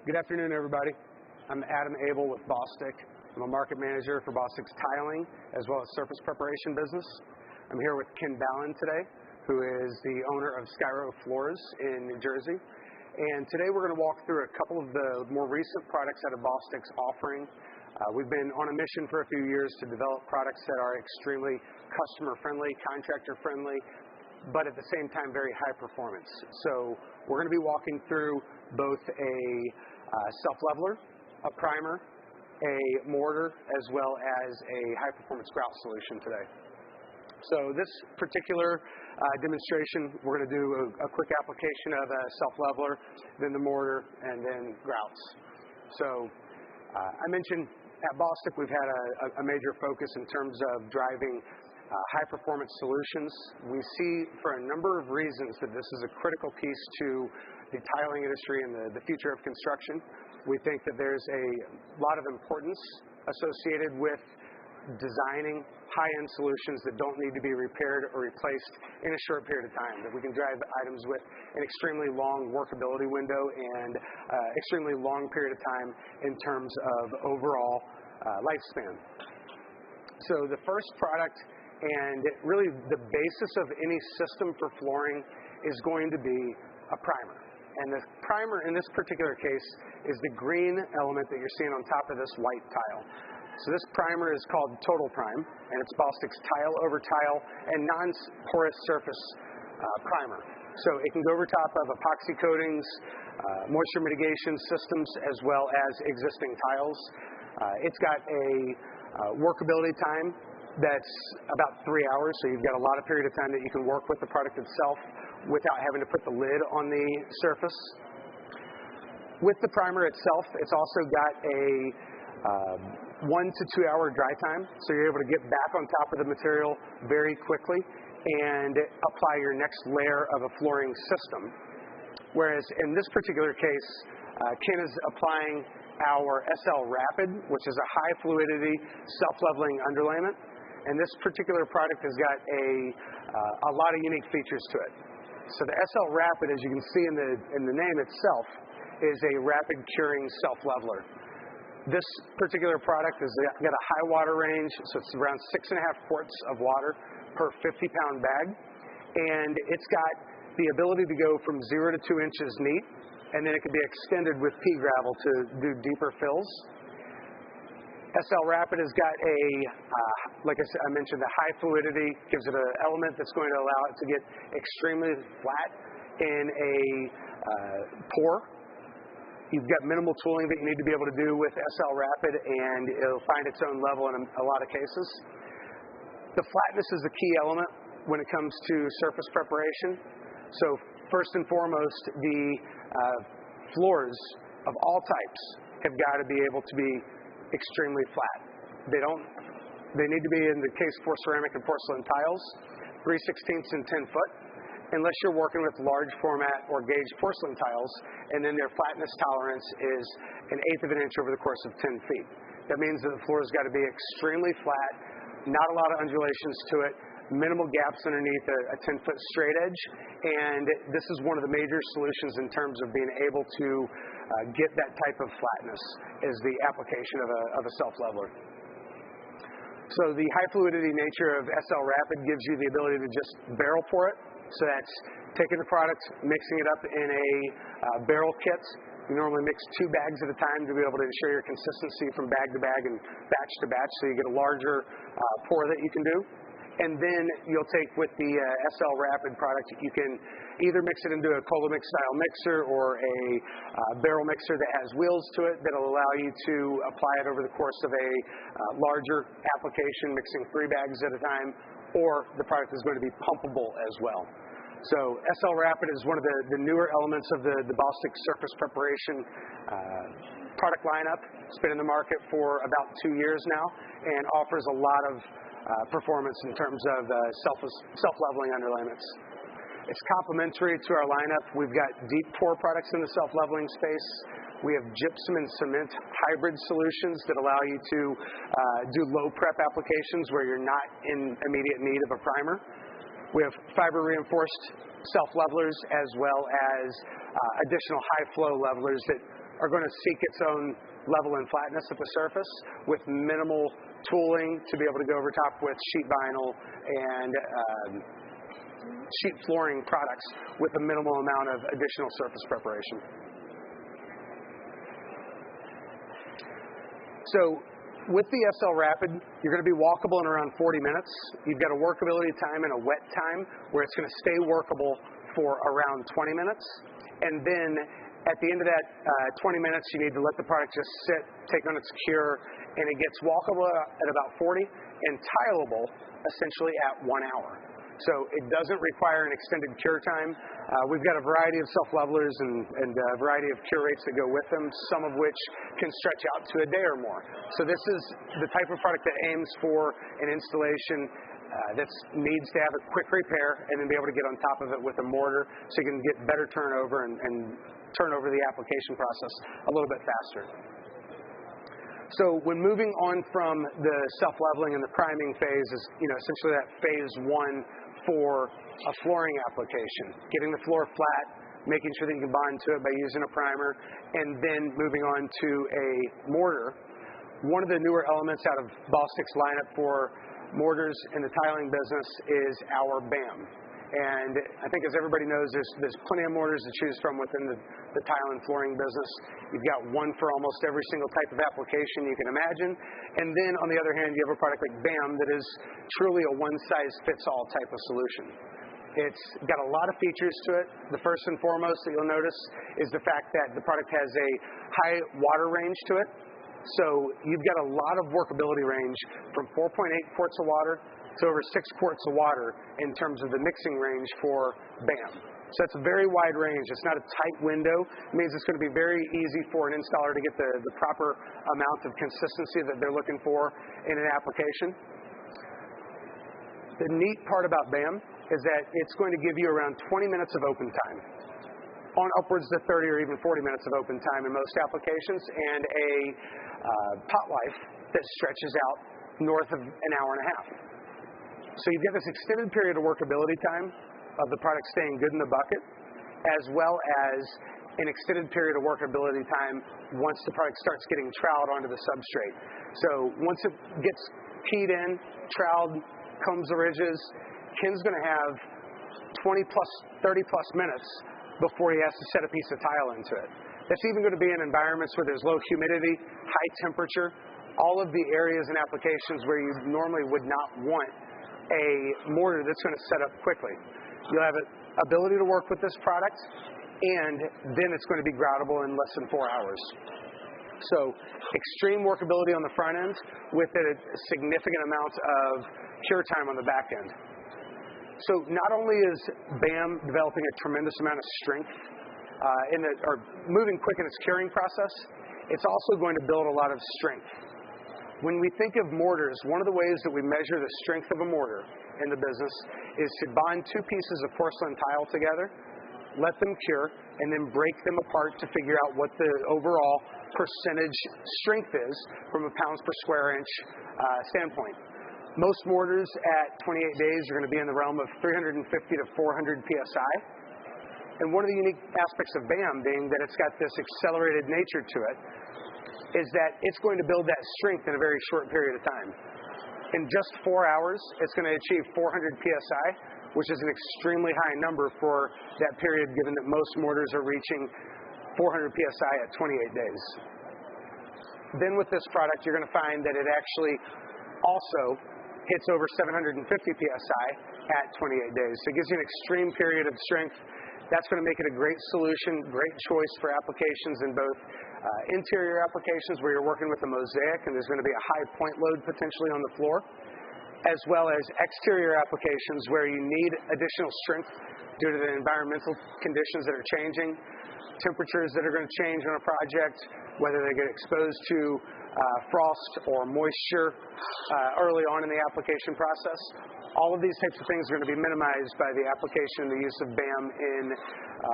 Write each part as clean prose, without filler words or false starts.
Good afternoon, everybody. I'm Adam Abel with Bostik. I'm a market manager for Bostik's tiling as well as surface preparation business. I'm here with Ken Ballin today, who is the owner of Skyro Floors in New Jersey. And today we're going to walk through a couple of the more recent products out of Bostik's offering. We've been on a mission for a few years to develop products that are extremely customer-friendly, contractor-friendly, but at the same time very high performance. So we're going to be walking through both a self-leveler, a primer, a mortar, as well as a high-performance grout solution today. So this particular demonstration, we're going to do a quick application of a self-leveler, then the mortar, and then grouts. So I mentioned at Bostik we've had a major focus in terms of driving high-performance solutions. We see for a number of reasons that this is a critical piece to the tiling industry and the future of construction. We think that there's a lot of importance associated with designing high-end solutions that don't need to be repaired or replaced in a short period of time, that we can drive items with an extremely long workability window and extremely long period of time in terms of overall lifespan. So the first product, and really the basis of any system for flooring, is going to be a primer. And the primer in this particular case is the green element that you're seeing on top of this white tile. So this primer is called Total Prime, and it's Bostik's tile over tile and non-porous surface primer. So it can go over top of epoxy coatings, moisture mitigation systems, as well as existing tiles. It's got a workability time that's about 3 hours, so you've got a lot of period of time that you can work with the product itself without having to put the lid on the surface. With the primer itself, it's also got a 1 to 2 hour dry time, so you're able to get back on top of the material very quickly and apply your next layer of a flooring system. Whereas in this particular case, Ken is applying our SL Rapid, which is a high fluidity self-leveling underlayment. And this particular product has got a lot of unique features to it. So the SL Rapid, as you can see in the name itself, is a rapid curing self-leveler. This particular product has got a high water range, so it's around 6.5 quarts of water per 50-pound bag. And it's got the ability to go from 0 to 2 inches neat, and then it can be extended with pea gravel to do deeper fills. SL Rapid has got like I mentioned, the high fluidity, gives it an element that's going to allow it to get extremely flat in a pour. You've got minimal tooling that you need to be able to do with SL Rapid, and it'll find its own level in a lot of cases. The flatness is a key element when it comes to surface preparation. So first and foremost, the floors of all types have got to be able to be extremely flat. They need to be, in the case for ceramic and porcelain tiles, 3/16 and 10 foot, unless you're working with large format or gauge porcelain tiles, and then their flatness tolerance is 1/8 of an inch over the course of 10 feet. That means that the floor's got to be extremely flat, not a lot of undulations to it, minimal gaps underneath a 10-foot straight edge, and this is one of the major solutions in terms of being able to get that type of flatness, is the application of a self-leveler. So the high fluidity nature of SL Rapid gives you the ability to just barrel pour it. So that's taking the product, mixing it up in a barrel kit. You normally mix 2 bags at a time to be able to ensure your consistency from bag to bag and batch to batch, so you get a larger pour that you can do. And then you'll take with the SL Rapid product, you can either mix it into a Colomix style mixer or a barrel mixer that has wheels to it that'll allow you to apply it over the course of a larger application, mixing 3 bags at a time, or the product is going to be pumpable as well. So SL Rapid is one of the newer elements of the Bostik surface preparation product lineup. It's been in the market for about 2 years now and offers a lot of performance in terms of self-leveling underlayments. It's complementary to our lineup. We've got deep pour products in the self-leveling space. We have gypsum and cement hybrid solutions that allow you to do low prep applications where you're not in immediate need of a primer. We have fiber reinforced self-levelers as well as additional high flow levelers that are going to seek its own level and flatness at the surface with minimal tooling to be able to go over top with sheet vinyl and sheet flooring products with a minimal amount of additional surface preparation. So with the SL Rapid, you're going to be walkable in around 40 minutes. You've got a workability time and a wet time where it's going to stay workable for around 20 minutes. And then at the end of that 20 minutes, you need to let the product just sit, take on its cure, and it gets walkable at about 40 and tileable essentially at 1 hour. So it doesn't require an extended cure time. We've got a variety of self-levelers and a variety of cure rates that go with them, some of which can stretch out to a day or more. So this is the type of product that aims for an installation that needs to have a quick repair and then be able to get on top of it with a mortar so you can get better turnover and turn over the application process a little bit faster. So when moving on from the self-leveling and the priming phase is, essentially that phase one for a flooring application, getting the floor flat, making sure that you can bond to it by using a primer, and then moving on to a mortar. One of the newer elements out of Bostik's lineup for mortars in the tiling business is our BAM. And I think, as everybody knows, there's plenty of mortars to choose from within the tile and flooring business. You've got one for almost every single type of application you can imagine. And then, on the other hand, you have a product like BAM that is truly a one-size-fits-all type of solution. It's got a lot of features to it. The first and foremost that you'll notice is the fact that the product has a high water range to it. So you've got a lot of workability range from 4.8 quarts of water to over 6 quarts of water in terms of the mixing range for BAM. So it's a very wide range. It's not a tight window. It means it's going to be very easy for an installer to get the proper amount of consistency that they're looking for in an application. The neat part about BAM is that it's going to give you around 20 minutes of open time, on upwards to 30 or even 40 minutes of open time in most applications, and a pot life that stretches out north of an hour and a half. So you get this extended period of workability time of the product staying good in the bucket, as well as an extended period of workability time once the product starts getting troweled onto the substrate. So once it gets keyed in, troweled, combs the ridges, Ken's going to have 20 plus, 30 plus minutes before he has to set a piece of tile into it. That's even going to be in environments where there's low humidity, high temperature, all of the areas and applications where you normally would not want a mortar that's going to set up quickly. You'll have an ability to work with this product, and then it's going to be groutable in less than 4 hours. So extreme workability on the front end with a significant amount of cure time on the back end. So not only is BAM developing a tremendous amount of strength or moving quick in its curing process, it's also going to build a lot of strength. When we think of mortars, one of the ways that we measure the strength of a mortar in the business is to bond two pieces of porcelain tile together, let them cure, and then break them apart to figure out what the overall percentage strength is from a pounds per square inch standpoint. Most mortars at 28 days are going to be in the realm of 350 to 400 psi. And one of the unique aspects of BAM being that it's got this accelerated nature to it is that it's going to build that strength in a very short period of time. In just 4 hours, it's going to achieve 400 psi, which is an extremely high number for that period, given that most mortars are reaching 400 psi at 28 days. Then with this product, you're going to find that it actually also hits over 750 psi at 28 days. So it gives you an extreme period of strength. That's going to make it a great solution, great choice for applications in both interior applications where you're working with a mosaic and there's going to be a high point load potentially on the floor, as well as exterior applications where you need additional strength due to the environmental conditions that are changing, temperatures that are going to change on a project, whether they get exposed to frost or moisture early on in the application process. All of these types of things are going to be minimized by the application and the use of BAM in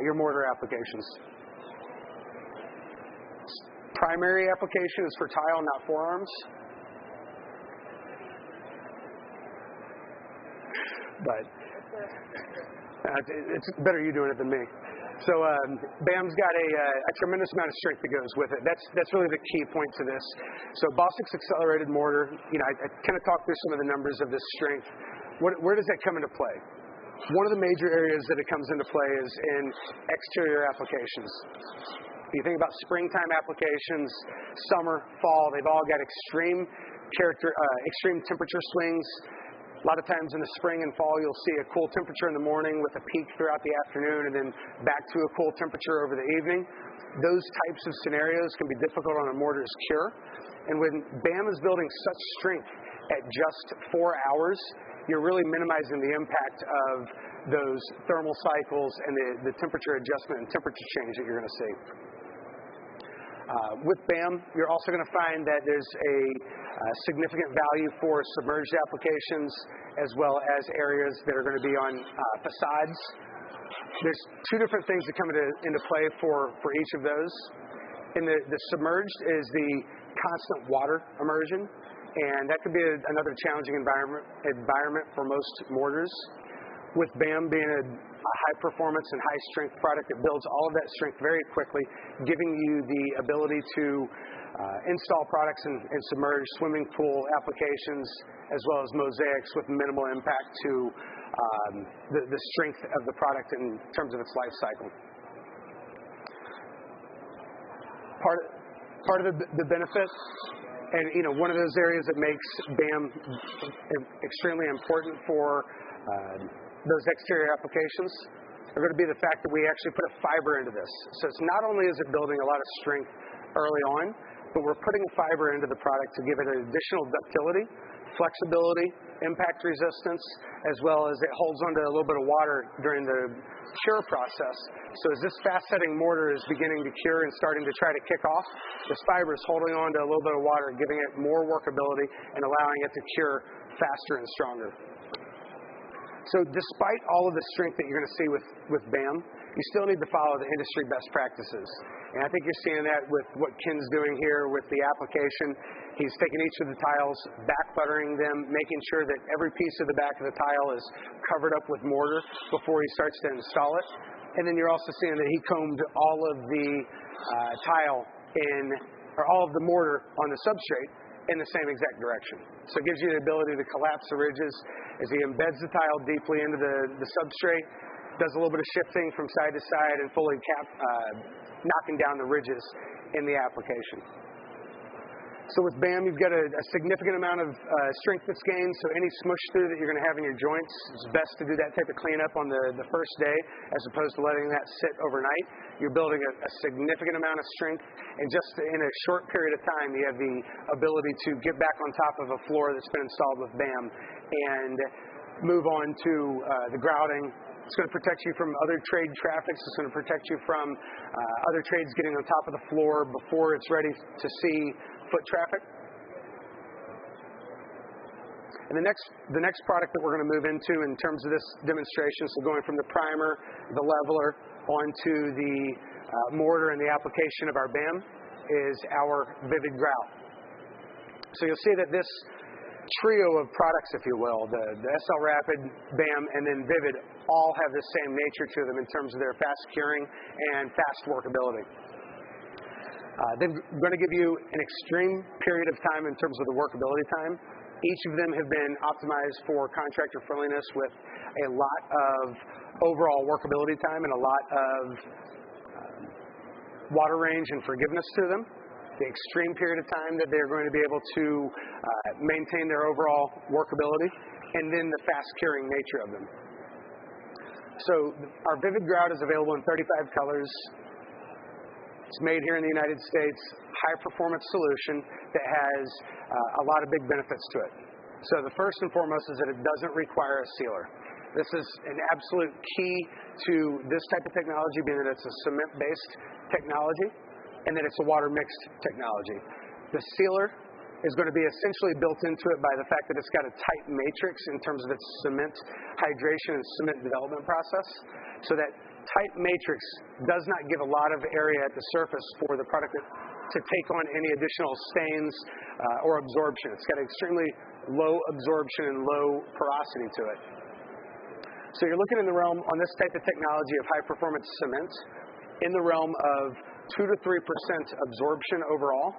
your mortar applications. Primary application is for tile, not forearms. But it's better you doing it than me. So BAM's got a tremendous amount of strength that goes with it. That's really the key point to this. So Bostik's accelerated mortar, I kind of talked through some of the numbers of this strength. Where does that come into play? One of the major areas that it comes into play is in exterior applications. You think about springtime applications, summer, fall, they've all got extreme temperature swings. A lot of times in the spring and fall, you'll see a cool temperature in the morning with a peak throughout the afternoon and then back to a cool temperature over the evening. Those types of scenarios can be difficult on a mortar's cure. And when BAM is building such strength at just 4 hours, you're really minimizing the impact of those thermal cycles and the temperature adjustment and temperature change that you're going to see. With BAM, you're also going to find that there's a significant value for submerged applications as well as areas that are going to be on facades. There's two different things that come into play for each of those. And the submerged is the constant water immersion, and that could be another challenging environment for most mortars. With BAM being a high performance and high strength product that builds all of that strength very quickly, giving you the ability to install products in submerged swimming pool applications as well as mosaics with minimal impact to the strength of the product in terms of its life cycle. Part of the benefit, and one of those areas that makes BAM extremely important for those exterior applications are going to be the fact that we actually put a fiber into this. So it's not only is it building a lot of strength early on, but we're putting a fiber into the product to give it an additional ductility, flexibility, impact resistance, as well as it holds onto a little bit of water during the cure process. So as this fast-setting mortar is beginning to cure and starting to try to kick off, this fiber is holding on to a little bit of water, giving it more workability and allowing it to cure faster and stronger. So despite all of the strength that you're going to see with BAM, you still need to follow the industry best practices. And I think you're seeing that with what Ken's doing here with the application. He's taking each of the tiles, back buttering them, making sure that every piece of the back of the tile is covered up with mortar before he starts to install it. And then you're also seeing that he combed all of the all of the mortar on the substrate in the same exact direction. So it gives you the ability to collapse the ridges as he embeds the tile deeply into the substrate, does a little bit of shifting from side to side and fully knocking down the ridges in the application. So with BAM, you've got a significant amount of strength that's gained, so any smush through that you're going to have in your joints, it's best to do that type of cleanup on the first day as opposed to letting that sit overnight. You're building a significant amount of strength, and just in a short period of time, you have the ability to get back on top of a floor that's been installed with BAM and move on to the grouting. It's going to protect you from other trade traffics. It's going to protect you from other trades getting on top of the floor before it's ready to see foot traffic. And the next product that we're going to move into in terms of this demonstration, so going from the primer, the leveler, onto the mortar and the application of our BAM, is our Vivid Grout. So you'll see that this trio of products, if you will, the SL Rapid, BAM, and then Vivid, all have the same nature to them in terms of their fast curing and fast workability. They're going to give you an extreme period of time in terms of the workability time. Each of them have been optimized for contractor friendliness with a lot of overall workability time and a lot of water range and forgiveness to them. The extreme period of time that they're going to be able to maintain their overall workability, and then the fast curing nature of them. So our Vivid Grout is available in 35 colors. It's made here in the United States, high performance solution that has a lot of big benefits to it. So the first and foremost is that it doesn't require a sealer. This is an absolute key to this type of technology, being that it's a cement-based technology and that it's a water-mixed technology. The sealer is going to be essentially built into it by the fact that it's got a tight matrix in terms of its cement hydration and cement development process. So that tight matrix does not give a lot of area at the surface for the product to take on any additional stains or absorption. It's got extremely low absorption and low porosity to it. So you're looking in the realm, on this type of technology of high-performance cement, in the realm of 2 to 3% absorption overall,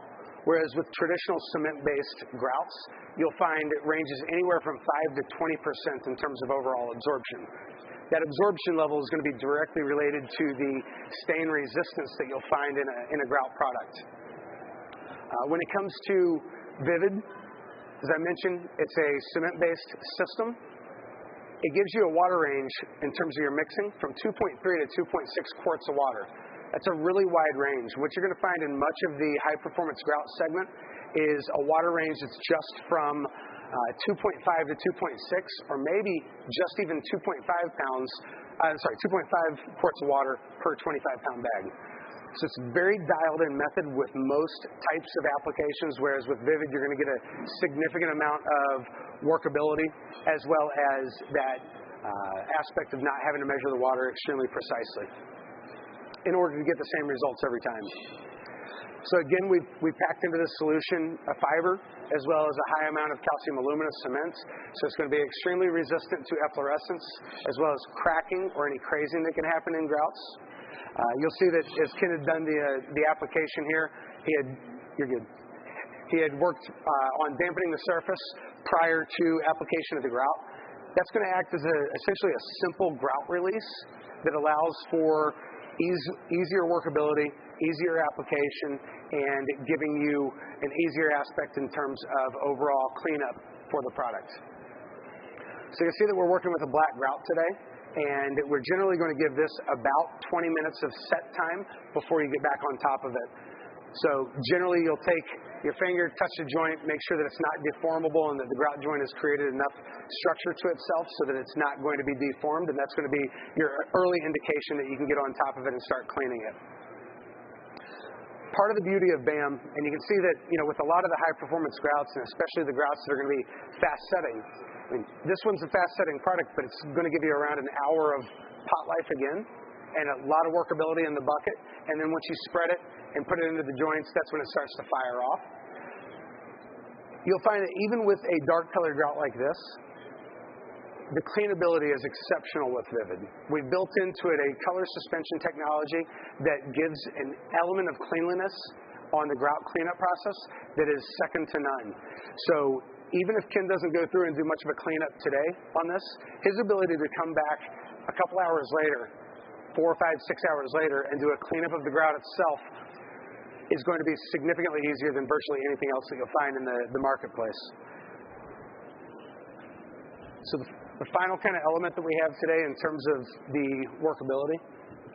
whereas with traditional cement-based grouts, you'll find it ranges anywhere from 5 to 20% in terms of overall absorption. That absorption level is going to be directly related to the stain resistance that you'll find in a grout product. When it comes to Vivid, as I mentioned, it's a cement-based system. It gives you a water range in terms of your mixing from 2.3 to 2.6 quarts of water. That's a really wide range. What you're going to find in much of the high-performance grout segment is a water range that's just from 2.5 to 2.6, or maybe just even 2.5 quarts of water per 25-pound bag. So it's a very dialed-in method with most types of applications, whereas with Vivid, you're going to get a significant amount of workability, as well as that aspect of not having to measure the water extremely precisely in order to get the same results every time. So again, we've packed into this solution a fiber as well as a high amount of calcium aluminum cement. So it's going to be extremely resistant to efflorescence as well as cracking or any crazing that can happen in grouts. You'll see that as Ken had done the application here, he had worked on dampening the surface prior to application of the grout. That's going to act as essentially a simple grout release that allows for easier workability, easier application, and giving you an easier aspect in terms of overall cleanup for the product. So you can see that we're working with a black grout today, and we're generally going to give this about 20 minutes of set time before you get back on top of it. So generally you'll take your finger, touch the joint, make sure that it's not deformable and that the grout joint has created enough structure to itself so that it's not going to be deformed, and that's going to be your early indication that you can get on top of it and start cleaning it. Part of the beauty of BAM, and you can see that with a lot of the high-performance grouts, and especially the grouts that are going to be fast-setting, I mean, this one's a fast-setting product, but it's going to give you around an hour of pot life again, and a lot of workability in the bucket, and then once you spread it and put it into the joints, that's when it starts to fire off. You'll find that even with a dark-colored grout like this, the cleanability is exceptional with Vivid. We've built into it a color suspension technology that gives an element of cleanliness on the grout cleanup process that is second to none. So even if Ken doesn't go through and do much of a cleanup today on this, his ability to come back a couple hours later, 4, 5, 6 hours later, and do a cleanup of the grout itself is going to be significantly easier than virtually anything else that you'll find in the marketplace. So the final kind of element that we have today in terms of the workability,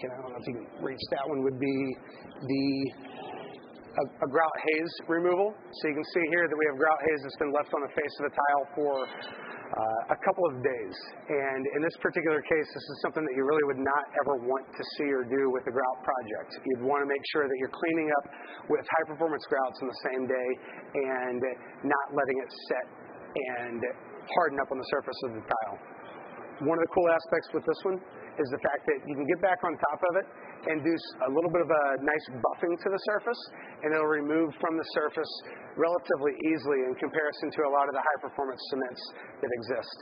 I don't know if you can reach that one, would be a grout haze removal. So you can see here that we have grout haze that's been left on the face of the tile for a couple of days. And in this particular case, this is something that you really would not ever want to see or do with a grout project. You'd want to make sure that you're cleaning up with high-performance grouts on the same day and not letting it set and harden up on the surface of the tile. One of the cool aspects with this one is the fact that you can get back on top of it and do a little bit of a nice buffing to the surface, and it'll remove from the surface relatively easily in comparison to a lot of the high-performance cements that exist.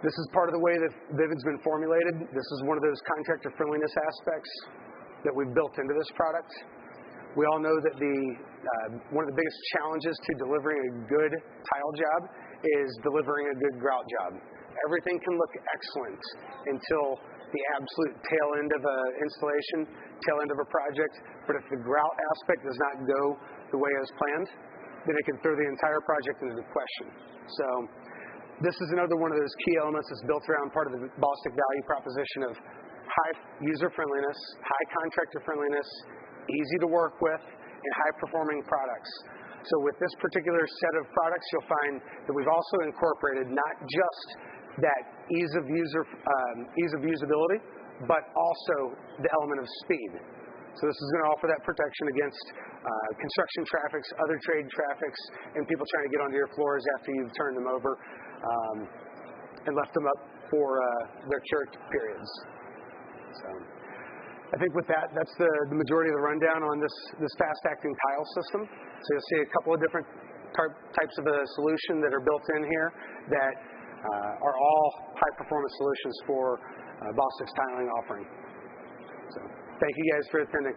This is part of the way that Vivid's been formulated. This is one of those contractor friendliness aspects that we've built into this product. We all know that one of the biggest challenges to delivering a good tile job is delivering a good grout job. Everything can look excellent until the absolute tail end of an installation, tail end of a project, but if the grout aspect does not go the way it was planned, then it can throw the entire project into question. So this is another one of those key elements that's built around part of the Bostik value proposition of high user friendliness, high contractor friendliness, easy to work with, and high-performing products. So with this particular set of products, you'll find that we've also incorporated not just that ease of usability, but also the element of speed. So this is going to offer that protection against construction traffics, other trade traffics, and people trying to get onto your floors after you've turned them over and left them up for their cure periods. So I think with that, that's the majority of the rundown on this fast-acting tile system. So you'll see a couple of different types of a solution that are built in here that are all high-performance solutions for Bostik's tiling offering. So thank you guys for attending.